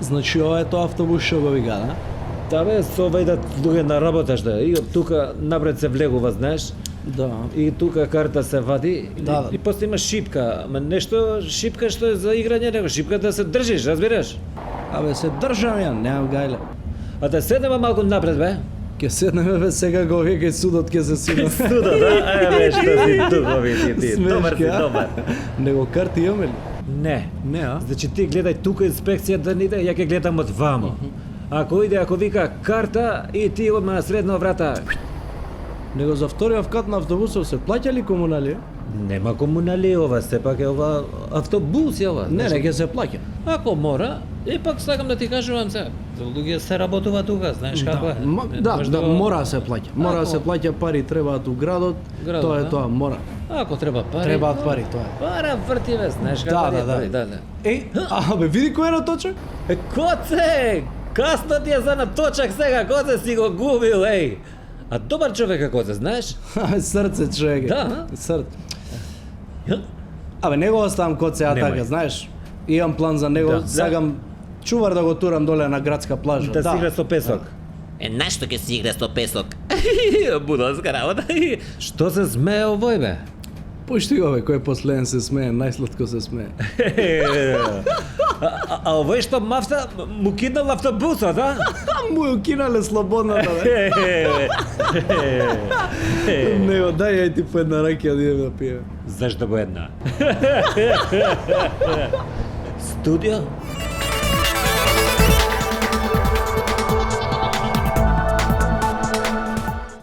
Значи ова е тоа автобус што го вика, да? Да бе, со ова идат луѓе на работа што е. И тука напред се влегува, знаеш. Да. И тука карта се вади Да, да. и после има шипка, ама нешто шипка што е за играње, него шипка да се држиш, разбираш? Абе се држам ја, немам гајле. А да седнеме малку напред, бе. Ке седнеме бе сега го вика судот ке се сина. Студо, да? Бе, што си тугови ти. Добар си, Смешки, а? добар. Него карти имаме ли? Не. Не, а? Значи ти гледај тука инспекција да не иде, ја ќе гледам од вамо. Ако иде, ако вика карта и ти одма на средно врата, Него за вториот кат на автобусов се плаќа ли комунали? нема комунали ова, сепак е ова автобус е ова. Не, Значи, не ќе се плаќа. Ако мора, пак сакам да ти кажувам се. Луѓе се работува тука, знаеш како е. Да, Можеш да, го- мора да се плаќа. Мора да Ако- се плаќа, пари требаат у градот. Градот, Тоа е да. тоа, мора. Ако треба пари. Требаат пари, тоа е. Пара врти бе, знаеш како Да, е да, пари, да. да. Абе види кој е на точак? Коце! Касно ти е за наточак сега, Коце си го губил, еј! А добар човек е Коце, знаеш? Абе срце човек. Да, Срце. Абе не го оставам код се Немој. така, знаеш. Имам план за него, Да. сакам чувар да го турам доле на градска плажа. Да си игра со песок. Нашто ќе си игра со песок? Будалска работа. Што се смее овој бе? Пушти го бе, кој последен се смее, најсладко се смее. А овој што мафта му киднал автобусот, а? Му ја кинале слободната бе. Него, дај ја ти по една ракија да идем да пиеме. Зашто го една? Студио?